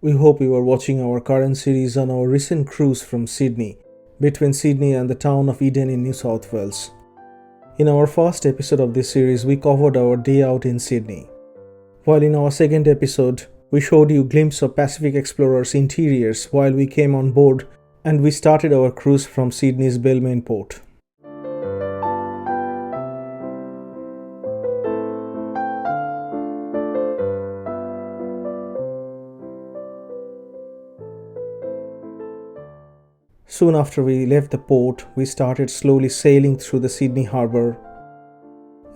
We hope you are watching our current series on our recent cruise from Sydney, between Sydney and the town of Eden in New South Wales. In our first episode of this series, we covered our day out in Sydney. While in our second episode, we showed you a glimpse of Pacific Explorer's interiors while we came on board and we started our cruise from Sydney's Balmain port. Soon after we left the port, we started slowly sailing through the Sydney Harbour.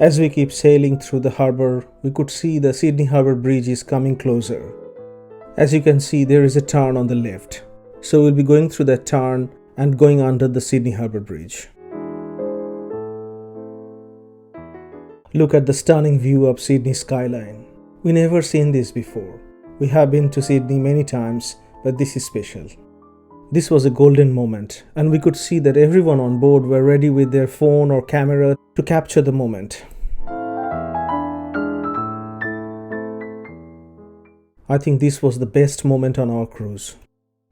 As we keep sailing through the harbour, we could see the Sydney Harbour Bridge is coming closer. As you can see, there is a turn on the left. So we'll be going through that turn and going under the Sydney Harbour Bridge. Look at the stunning view of Sydney Skyline. We never seen this before. We have been to Sydney many times, but this is special. This was a golden moment, and we could see that everyone on board were ready with their phone or camera to capture the moment. I think this was the best moment on our cruise.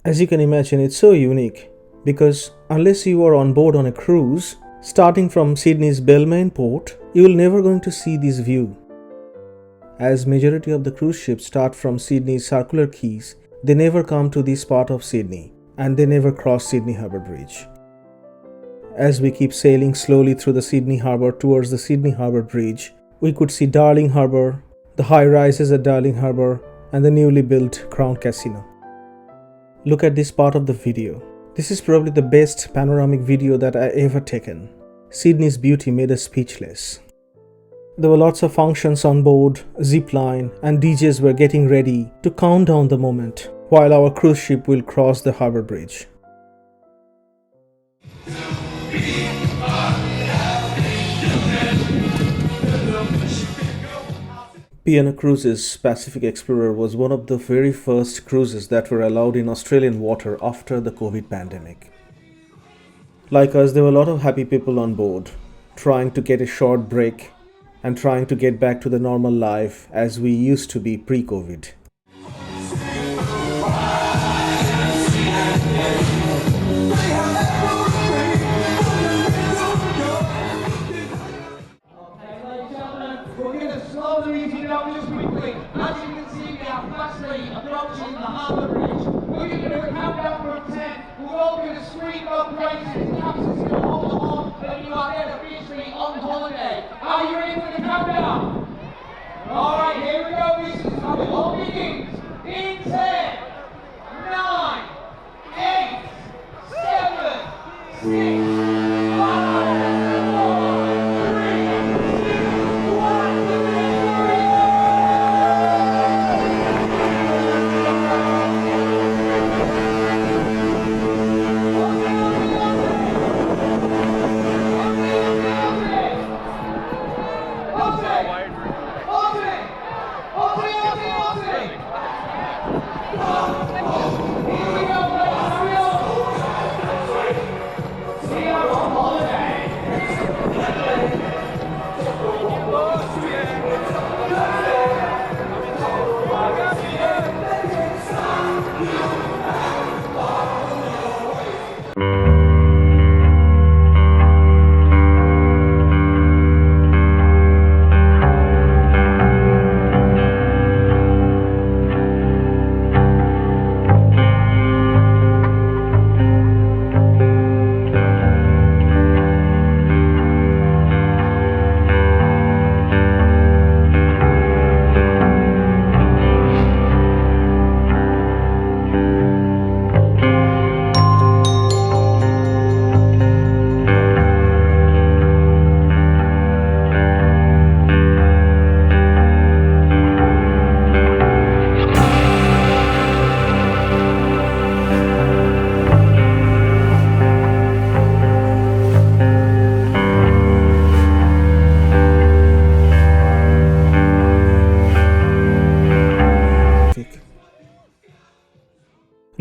As you can imagine, it's so unique because unless you are on board on a cruise, starting from Sydney's Balmain port, you will never going to see this view. As majority of the cruise ships start from Sydney's Circular Quays, they never come to this part of Sydney. And they never cross Sydney Harbour Bridge. As we keep sailing slowly through the Sydney Harbour towards the Sydney Harbour Bridge, we could see Darling Harbour, the high rises at Darling Harbour, and the newly built Crown Casino. Look at this part of the video. This is probably the best panoramic video that I ever taken. Sydney's beauty made us speechless. There were lots of functions on board, zipline, and DJs were getting ready to count down the moment while our cruise ship will cross the harbour bridge. P&O Cruises Pacific Explorer was one of the very first cruises that were allowed in Australian water after the COVID pandemic. Like us, there were a lot of happy people on board, trying to get a short break and trying to get back to the normal life as we used to be pre-COVID. As you can see, we are fastly approaching the Harbour Bridge. We're going to do a countdown from 10. We're all going to scream up praises. The captain's going to hold the horn, and you are there officially on holiday. Are you ready for the countdown? Alright, here we go. This is how it all begins. In 10, 9, 8, 7, 6, 5,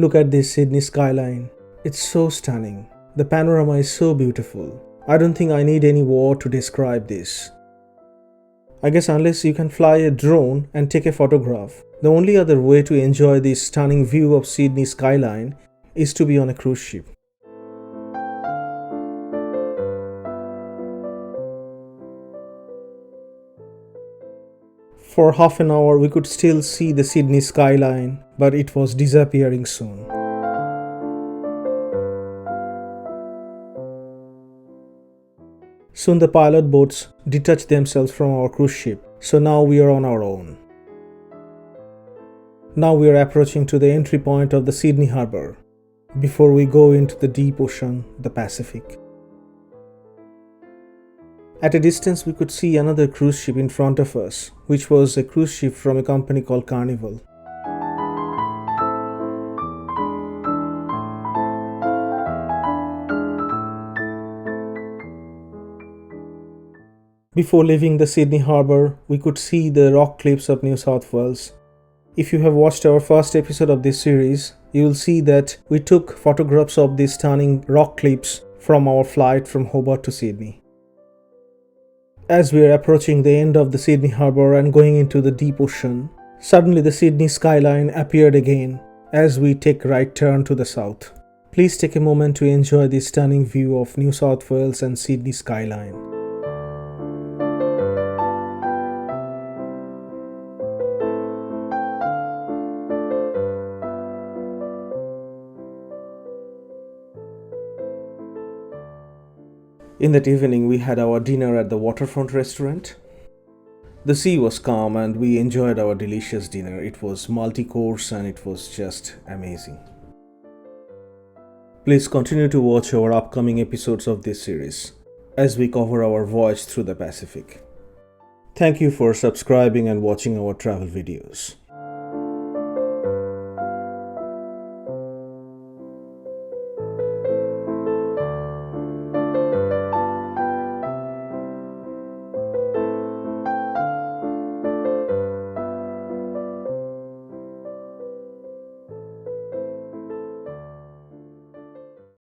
Look at this Sydney skyline. It's so stunning. The panorama is so beautiful. I don't think I need any word to describe this. I guess unless you can fly a drone and take a photograph, The only other way to enjoy this stunning view of Sydney skyline is to be on a cruise ship. For half an hour we could still see the Sydney skyline, but it was disappearing soon. Soon the pilot boats detached themselves from our cruise ship, so now we are on our own. Now we are approaching to the entry point of the Sydney Harbour, before we go into the deep ocean, the Pacific. At a distance we could see another cruise ship in front of us, which was a cruise ship from a company called Carnival. Before leaving the Sydney Harbour, we could see the rock cliffs of New South Wales. If you have watched our first episode of this series, you will see that we took photographs of these stunning rock cliffs from our flight from Hobart to Sydney. As we are approaching the end of the Sydney Harbour and going into the deep ocean, suddenly the Sydney skyline appeared again as we take a right turn to the south. Please take a moment to enjoy this stunning view of New South Wales and Sydney skyline. In that evening, we had our dinner at the Waterfront restaurant. The sea was calm and we enjoyed our delicious dinner. It was multi-course and it was just amazing. Please continue to watch our upcoming episodes of this series as we cover our voyage through the Pacific. Thank you for subscribing and watching our travel videos.